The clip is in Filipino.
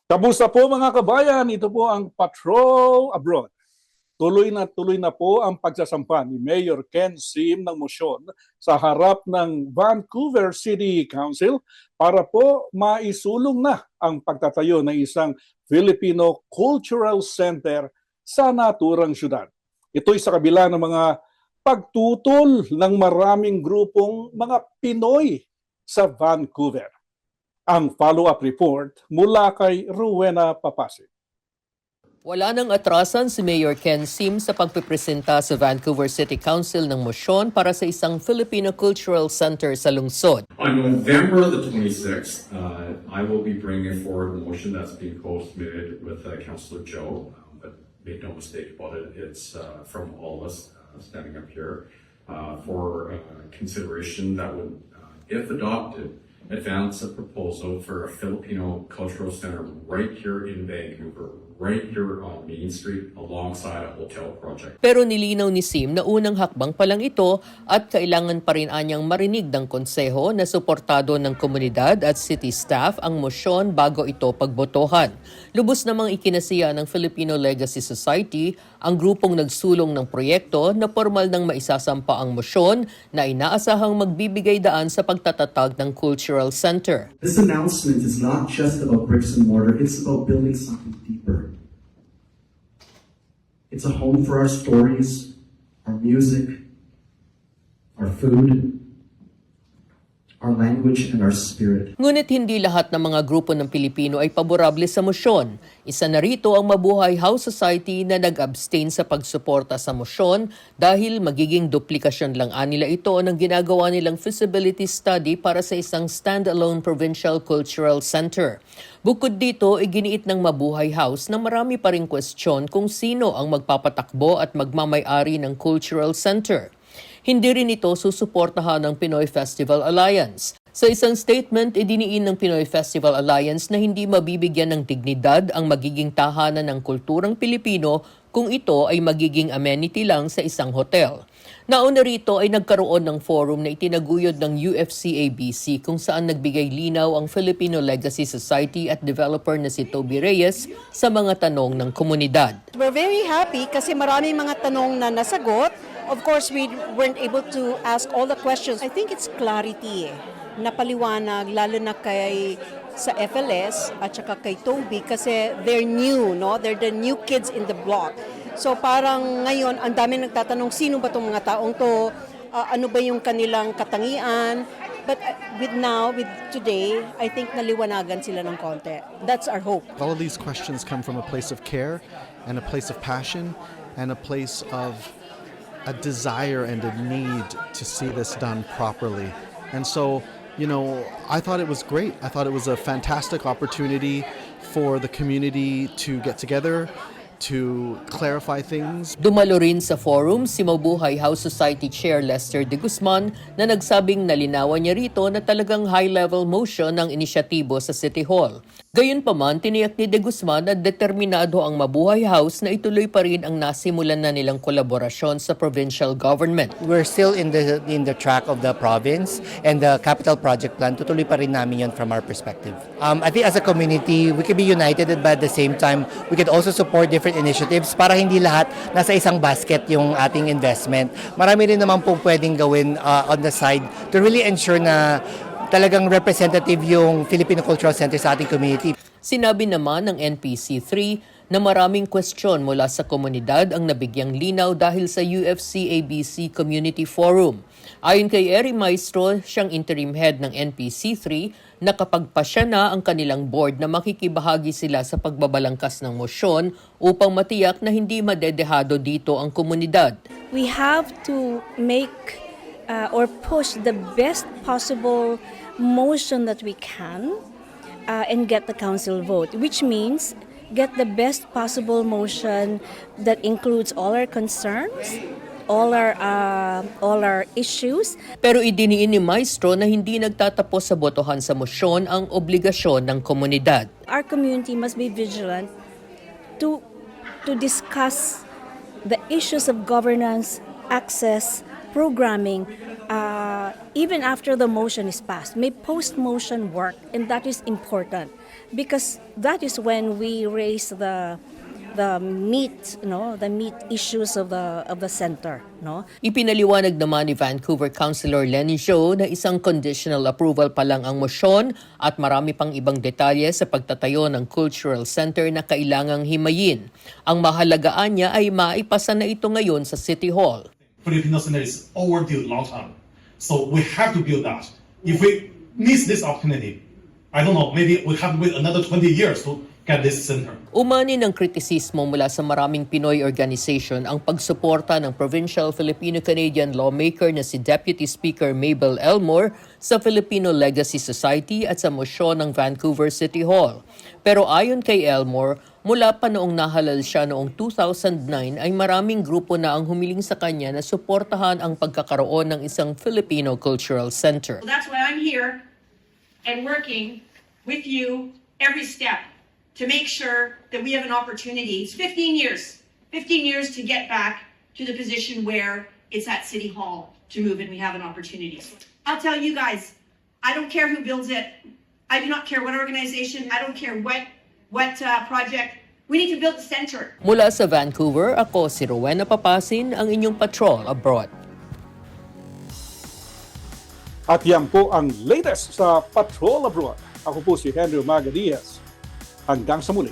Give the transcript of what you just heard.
Kamusta po mga kabayan? Ito po ang Patrol Abroad. Tuloy na po ang pagsasampa ni Mayor Ken Sim ng motion sa harap ng Vancouver City Council para po maisulong na ang pagtatayo ng isang Filipino Cultural Center sa naturang syudad. Ito'y sa kabila ng mga pagtutol ng maraming grupong mga Pinoy sa Vancouver. Ang follow-up report mula kay Rowena Papasik. Wala nang atrasan si Mayor Ken Sim sa pagpipresenta sa Vancouver City Council ng mosyon para sa isang Filipino Cultural Center sa lungsod. On November the 26th, I will be bringing forward a motion that's being co-submitted with Councillor Joe, but make no mistake about it, it's from all of us standing up here for consideration that would, if adopted, advance a proposal for a Filipino Cultural Center right here in Vancouver, right here on Main Street alongside a hotel project. Pero nilinaw ni Sim na unang hakbang pa lang ito at kailangan pa rin anyang marinig ng konseho na suportado ng komunidad at city staff ang mosyon bago ito pagbotohan. Lubos namang ikinasiya ng Filipino Legacy Society ang grupong nagsulong ng proyekto na formal nang maisasampa ang mosyon na inaasahang magbibigay daan sa pagtatatag ng Cultural Center. This announcement is not just about bricks and mortar, it's about building something deeper. It's a home for our stories, our music, our food, our language, and our spirit. Ngunit hindi lahat ng mga grupo ng Pilipino ay paborable sa mosyon. Isa na rito ang Mabuhay House Society na nag-abstain sa pagsuporta sa mosyon dahil magiging duplikasyon lang nila ito ng ginagawa nilang feasibility study para sa isang standalone provincial cultural center. Bukod dito, iginiit ng Mabuhay House na marami pa ring kwestiyon kung sino ang magpapatakbo at magmamay-ari ng cultural center. Hindi rin ito susuportahan ng Pinoy Festival Alliance. Sa isang statement, idiniin ng Pinoy Festival Alliance na hindi mabibigyan ng dignidad ang magiging tahanan ng kulturang Pilipino kung ito ay magiging amenity lang sa isang hotel. Nauna rito ay nagkaroon ng forum na itinaguyod ng UFCABC kung saan nagbigay linaw ang Filipino Legacy Society at developer na si Toby Reyes sa mga tanong ng komunidad. We're very happy kasi maraming mga tanong na nasagot. Of course, we weren't able to ask all the questions. I think it's clarity napaliwanag lalo na kay sa FLS at saka kay Toby kasi they're new, no? They're the new kids in the block. So parang ngayon, ang dami nagtatanong, sino ba itong mga taong to? Ano ba yung kanilang katangian? But with today, I think naliwanagan sila ng konti. That's our hope. All of these questions come from a place of care and a place of passion and a place of a desire and a need to see this done properly. And so, I thought it was great. I thought it was a fantastic opportunity for the community to get together, to clarify things. Dumalo rin sa forum si Mabuhay House Society Chair Lester De Guzman na nagsabing nalinawan niya rito na talagang high-level motion ang inisyatibo sa City Hall. Gayunpaman, tiniyak ni De Guzman na determinado ang Mabuhay House na ituloy pa rin ang nasimulan na nilang kolaborasyon sa provincial government. We're still in the track of the province and the capital project plan. Tutuloy pa rin namin yun from our perspective. I think as a community, we can be united, but at the same time, we can also support different initiatives para hindi lahat nasa isang basket yung ating investment. Marami rin naman pong pwedeng gawin on the side to really ensure na talagang representative yung Filipino Cultural Center sa ating community. Sinabi naman ng NPC3 na maraming kwestiyon mula sa komunidad ang nabigyang linaw dahil sa UFCABC Community Forum. Ayon kay Eri Maestro, siyang interim head ng NPC3, nakapagpasya na ang kanilang board na makikibahagi sila sa pagbabalangkas ng mosyon upang matiyak na hindi madedehado dito ang komunidad. We have to make or push the best possible motion that we can and get the council vote, which means get the best possible motion that includes all our concerns, all our issues. Pero idiniin ni Maestro na hindi nagtatapos sa botohan sa mosyon ang obligasyon ng komunidad. Our community must be vigilant to discuss the issues of governance, access, programming, even after the motion is passed. May post-motion work, and that is important. because that is when we raise the meat, the meat issues of the center, no. Ipinaliwanag naman ni Vancouver Councilor Lenny Zhou na isang conditional approval pa lang ang mosyon at marami pang ibang detalye sa pagtatayo ng cultural center na kailangang himayin. Ang mahalagaan niya ay maipasa na ito ngayon sa City Hall. Filipino Center is overdue long term. So we have to build that. If we miss this opportunity, I don't know, maybe we have to wait another 20 years to get this center. Umani ng kritisismo mula sa maraming Pinoy organization ang pagsuporta ng provincial Filipino-Canadian lawmaker na si Deputy Speaker Mabel Elmore sa Filipino Legacy Society at sa mosyon ng Vancouver City Hall. Pero ayon kay Elmore, mula pa noong nahalal siya noong 2009 ay maraming grupo na ang humiling sa kanya na suportahan ang pagkakaroon ng isang Filipino Cultural Center. Well, that's why I'm here and working with you every step to make sure that we have an opportunity. It's 15 years to get back to the position where it's at City Hall to move and we have an opportunity. I'll tell you guys, I don't care who builds it. I do not care what organization. I don't care what project. We need to build the center. Mula sa Vancouver, ako si Rowena Papasin, ang inyong patrol abroad. At yan po ang latest sa Patrol Abroad. Ako po si Henry Umaga Diaz. Hanggang sa muli.